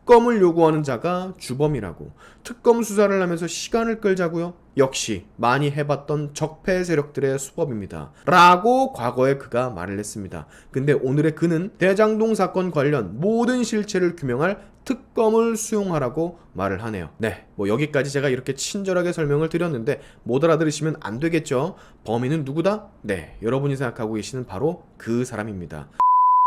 특검을 요구하는 자가 주범이라고. 특검 수사를 하면서 시간을 끌자고요? 역시 많이 해봤던 적폐 세력들의 수법입니다. 라고 과거에 그가 말을 했습니다. 근데 오늘의 그는 대장동 사건 관련 모든 실체를 규명할 특검을 수용하라고 말을 하네요. 네, 뭐 여기까지 제가 이렇게 친절하게 설명을 드렸는데 못 알아들으시면 안 되겠죠? 범인은 누구다? 네, 여러분이 생각하고 계시는 바로 그 사람입니다.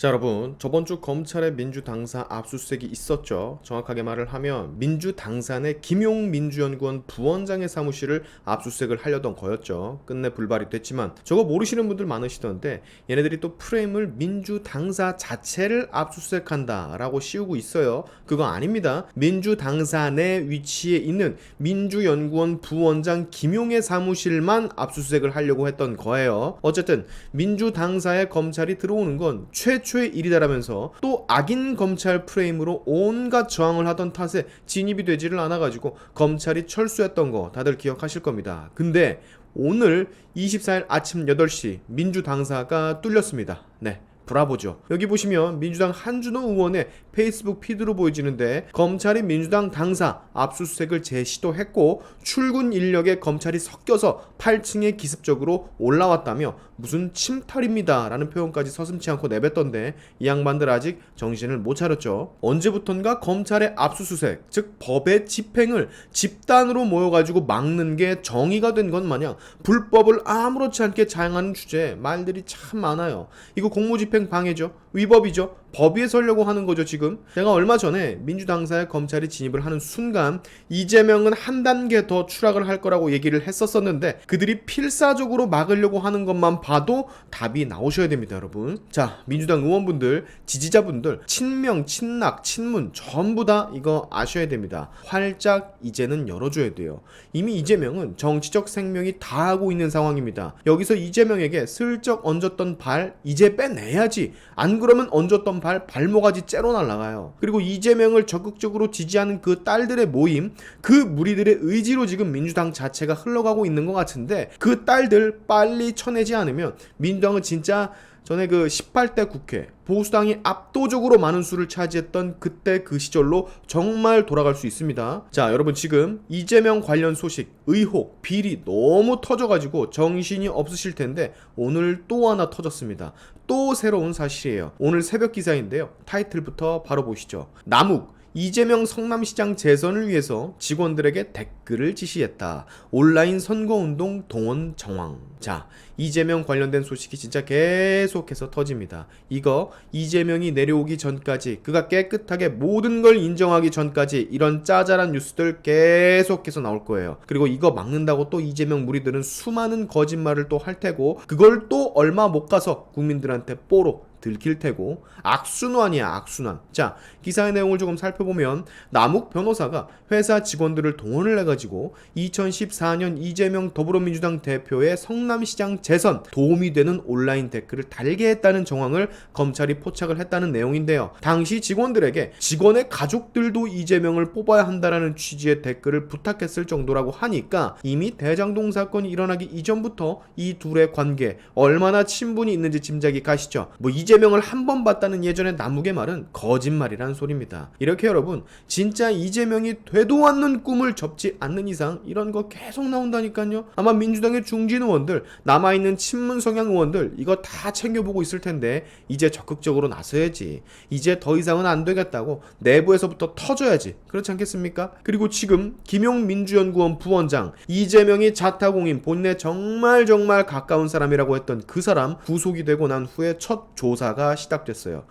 자, 여러분, 저번 주 검찰의 민주당사 압수수색이 있었죠. 정확하게 말을 하면 민주당사의 김용 민주연구원 부원장의 사무실을 압수수색을 하려던 거였죠. 끝내 불발이 됐지만 저거 모르시는 분들 많으시던데 얘네들이 또 프레임을 민주당사 자체를 압수수색한다 라고 씌우고 있어요. 그거 아닙니다. 민주당사 내 위치에 있는 민주연구원 부원장 김용의 사무실만 압수수색을 하려고 했던 거예요. 어쨌든 민주당사에 검찰이 들어오는 건 최초의 일이다라면서 또 악인 검찰 프레임으로 온갖 저항을 하던 탓에 진입이 되지를 않아가지고 검찰이 철수했던 거 다들 기억하실 겁니다. 근데 오늘 24일 아침 8시 민주당사가 뚫렸습니다. 네, 브라보죠. 여기 보시면 민주당 한준호 의원의 페이스북 피드로 보여지는데 검찰이 민주당 당사 압수수색을 재시도했고 출근 인력에 검찰이 섞여서 8층에 기습적으로 올라왔다며 무슨 침탈입니다 라는 표현까지 서슴지 않고 내뱉던데 이 양반들 아직 정신을 못 차렸죠. 언제부턴가 검찰의 압수수색, 즉 법의 집행을 집단으로 모여가지고 막는 게 정의가 된 것 마냥 불법을 아무렇지 않게 자행하는 주제에 말들이 참 많아요. 이거 공무집행 방해죠. 위법이죠. 법 위에 서려고 하는 거죠. 지금 제가 얼마 전에 민주당사에 검찰이 진입을 하는 순간 이재명은 한 단계 더 추락을 할 거라고 얘기를 했었는데 그들이 필사적으로 막으려고 하는 것만 봐도 답이 나오셔야 됩니다. 여러분, 자, 민주당 의원분들, 지지자분들, 친명, 친낙, 친문 전부 다 이거 아셔야 됩니다. 활짝 이제는 열어줘야 돼요. 이미 이재명은 정치적 생명이 다하고 있는 상황입니다. 여기서 이재명에게 슬쩍 얹었던 발 이제 빼내야지. 안 그러면 얹었던 발모가지 째로 날아가요. 그리고 이재명을 적극적으로 지지하는 그 딸들의 모임, 그 무리들의 의지로 지금 민주당 자체가 흘러가고 있는 것 같은데 그 딸들 빨리 쳐내지 않으면 민주당은 진짜 전에 그 18대 국회 보수당이 압도적으로 많은 수를 차지했던 그때 그 시절로 정말 돌아갈 수 있습니다. 자, 여러분, 지금 이재명 관련 소식, 의혹, 비리 너무 터져가지고 정신이 없으실 텐데 오늘 또 하나 터졌습니다. 또 새로운 사실이에요. 오늘 새벽 기사인데요. 타이틀부터 바로 보시죠. 남욱 이재명 성남시장 재선을 위해서 직원들에게 댓글을 지시했다. 온라인 선거운동 동원 정황. 자, 이재명 관련된 소식이 진짜 계속해서 터집니다. 이거 이재명이 내려오기 전까지, 그가 깨끗하게 모든 걸 인정하기 전까지 이런 짜잘한 뉴스들 계속해서 나올 거예요. 그리고 이거 막는다고 또 이재명 무리들은 수많은 거짓말을 또 할 테고 그걸 또 얼마 못 가서 국민들한테 뽀록 들킬 테고 악순환이야, 악순환. 자, 기사의 내용을 조금 살펴보면 남욱 변호사가 회사 직원들을 동원을 해가지고 2014년 이재명 더불어민주당 대표의 성남시장 재선 도움이 되는 온라인 댓글을 달게 했다는 정황을 검찰이 포착을 했다는 내용인데요. 당시 직원들에게 직원의 가족들도 이재명을 뽑아야 한다라는 취지의 댓글을 부탁했을 정도라고 하니까 이미 대장동 사건이 일어나기 이전부터 이 둘의 관계 얼마나 친분이 있는지 짐작이 가시죠. 뭐 이재명을 한 번 봤다는 예전의 남욱의 말은 거짓말이란 소리입니다. 이렇게 여러분, 진짜 이재명이 되도 않는 꿈을 접지 않는 이상 이런 거 계속 나온다니까요. 아마 민주당의 중진 의원들, 남아있는 친문 성향 의원들 이거 다 챙겨보고 있을 텐데 이제 적극적으로 나서야지. 이제 더 이상은 안 되겠다고 내부에서부터 터져야지. 그렇지 않겠습니까? 그리고 지금 김용 민주연구원 부원장, 이재명이 자타공인, 본인의 정말 가까운 사람이라고 했던 그 사람 구속이 되고 난 후에 첫 조사가 시작됐어요.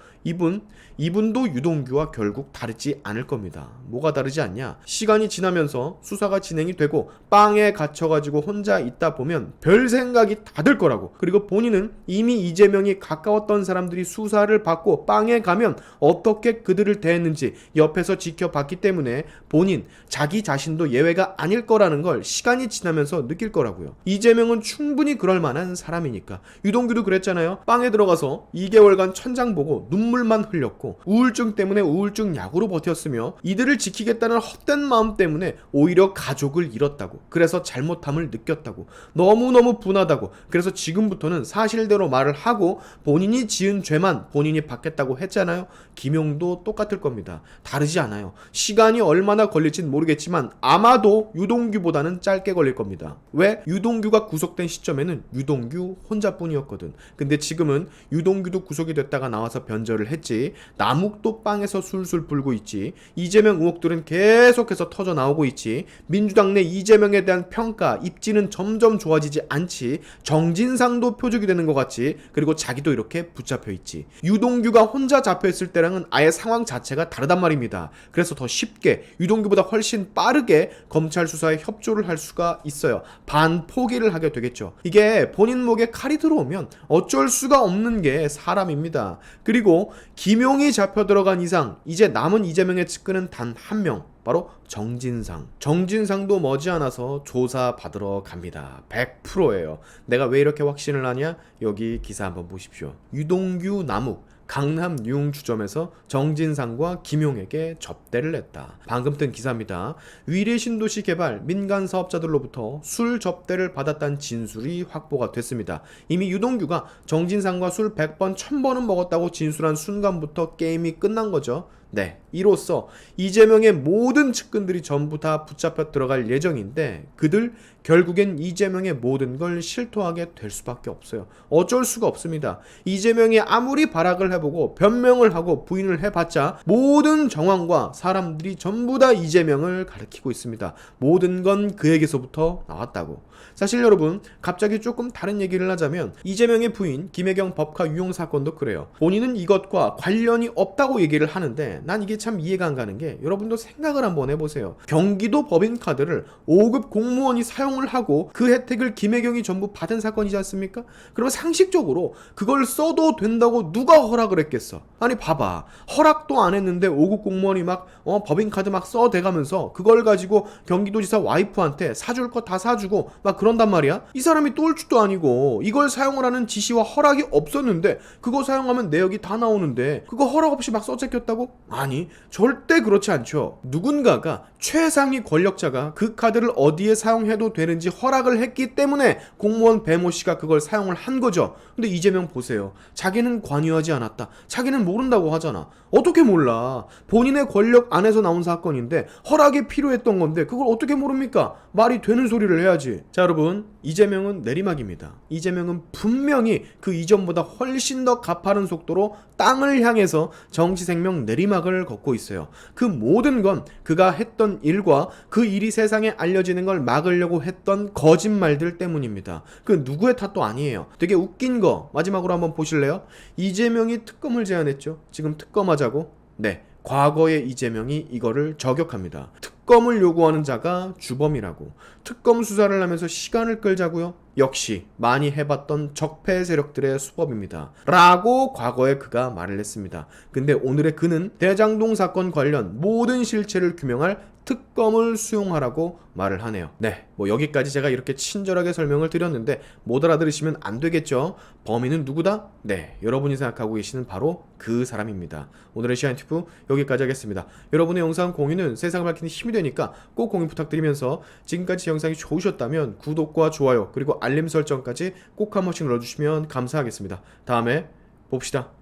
이분도 유동규와 결국 다르지 않을 겁니다. 뭐가 다르지 않냐? 시간이 지나면서 수사가 진행이 되고 빵에 갇혀가지고 혼자 있다 보면 별 생각이 다 들 거라고. 그리고 본인은 이미 이재명이 가까웠던 사람들이 수사를 받고 빵에 가면 어떻게 그들을 대했는지 옆에서 지켜봤기 때문에 본인, 자기 자신도 예외가 아닐 거라는 걸 시간이 지나면서 느낄 거라고요. 이재명은 충분히 그럴 만한 사람이니까. 유동규도 그랬잖아요. 빵에 들어가서 2개월간 천장 보고 눈 눈물만 흘렸고 우울증 때문에 우울증 약으로 버텼으며 이들을 지키겠다는 헛된 마음 때문에 오히려 가족을 잃었다고, 그래서 잘못함을 느꼈다고, 너무너무 분하다고, 그래서 지금부터는 사실대로 말을 하고 본인이 지은 죄만 본인이 받겠다고 했잖아요. 김용도 똑같을 겁니다. 다르지 않아요. 시간이 얼마나 걸릴진 모르겠지만 아마도 유동규보다는 짧게 걸릴 겁니다. 왜? 유동규가 구속된 시점에는 유동규 혼자뿐이었거든. 근데 지금은 유동규도 구속이 됐다가 나와서 변절을 했지, 남욱도 빵에서 술술 불고 있지, 이재명 의혹들은 계속해서 터져 나오고 있지, 민주당 내 이재명에 대한 평가 입지는 점점 좋아지지 않지, 정진상도 표적이 되는 것 같지, 그리고 자기도 이렇게 붙잡혀 있지. 유동규가 혼자 잡혀있을 때랑은 아예 상황 자체가 다르단 말입니다. 그래서 더 쉽게, 유동규보다 훨씬 빠르게 검찰 수사에 협조를 할 수가 있어요. 반포기를 하게 되겠죠. 이게 본인 목에 칼이 들어오면 어쩔 수가 없는 게 사람입니다. 그리고 김용이 잡혀 들어간 이상 이제 남은 이재명의 측근은 단 한 명, 바로 정진상. 정진상도 머지않아서 조사 받으러 갑니다. 100%예요. 내가 왜 이렇게 확신을 하냐? 여기 기사 한번 보십시오. 유동규, 남욱, 강남 뉴흥주점에서 정진상과 김용에게 접대를 했다. 방금 뜬 기사입니다. 위례 신도시 개발 민간 사업자들로부터 술 접대를 받았다는 진술이 확보가 됐습니다. 이미 유동규가 정진상과 술 100번, 1000번은 먹었다고 진술한 순간부터 게임이 끝난 거죠. 네, 이로써 이재명의 모든 측근들이 전부 다 붙잡혀 들어갈 예정인데 그들 결국엔 이재명의 모든 걸 실토하게 될 수밖에 없어요. 어쩔 수가 없습니다. 이재명이 아무리 발악을 해보고 변명을 하고 부인을 해봤자 모든 정황과 사람들이 전부 다 이재명을 가리키고 있습니다. 모든 건 그에게서부터 나왔다고. 사실 여러분, 갑자기 조금 다른 얘기를 하자면 이재명의 부인 김혜경 법카 유용 사건도 그래요. 본인은 이것과 관련이 없다고 얘기를 하는데 난 이게 참 이해가 안 가는 게, 여러분도 생각을 한번 해보세요. 경기도 법인카드를 5급 공무원이 사용을 하고 그 혜택을 김혜경이 전부 받은 사건이지 않습니까? 그러면 상식적으로 그걸 써도 된다고 누가 허락을 했겠어? 아니 봐봐, 허락도 안 했는데 5급 공무원이 막 법인카드 막 써대가면서 그걸 가지고 경기도지사 와이프한테 사줄 거 다 사주고 막 그런단 말이야? 이 사람이 똘추도 아니고 이걸 사용을 하는 지시와 허락이 없었는데 그거 사용하면 내역이 다 나오는데 그거 허락 없이 막 써제꼈다고? 아니, 절대 그렇지 않죠. 누군가가, 최상위 권력자가 그 카드를 어디에 사용해도 되는지 허락을 했기 때문에 공무원 배모 씨가 그걸 사용을 한 거죠. 근데 이재명 보세요. 자기는 관여하지 않았다, 자기는 모른다고 하잖아. 어떻게 몰라? 본인의 권력 안에서 나온 사건인데 허락이 필요했던 건데 그걸 어떻게 모릅니까? 말이 되는 소리를 해야지. 자 여러분, 이재명은 내리막입니다. 이재명은 분명히 그 이전보다 훨씬 더 가파른 속도로 땅을 향해서 정치 생명 내리막을 걷고 있어요. 그 모든 건 그가 했던 일과 그 일이 세상에 알려지는 걸 막으려고 했던 거짓말들 때문입니다. 그 누구의 탓도 아니에요. 되게 웃긴 거 마지막으로 한번 보실래요? 이재명이 특검을 제안했죠. 지금 특검하자고? 네, 과거의 이재명이 이거를 저격합니다. 특검을 요구하는 자가 주범이라고. 특검 수사를 하면서 시간을 끌자고요? 역시 많이 해봤던 적폐 세력들의 수법입니다. 라고 과거에 그가 말을 했습니다. 근데 오늘의 그는 대장동 사건 관련 모든 실체를 규명할 특검을 수용하라고 말을 하네요. 네, 뭐 여기까지 제가 이렇게 친절하게 설명을 드렸는데 못 알아들으시면 안 되겠죠? 범인은 누구다? 네, 여러분이 생각하고 계시는 바로 그 사람입니다. 오늘의 시안티프 여기까지 하겠습니다. 여러분의 영상 공유는 세상을 밝히는 힘이 되니까 꼭 공유 부탁드리면서 지금까지 영상이 좋으셨다면 구독과 좋아요 그리고 알림 설정까지 꼭 한 번씩 눌러주시면 감사하겠습니다. 다음에 봅시다.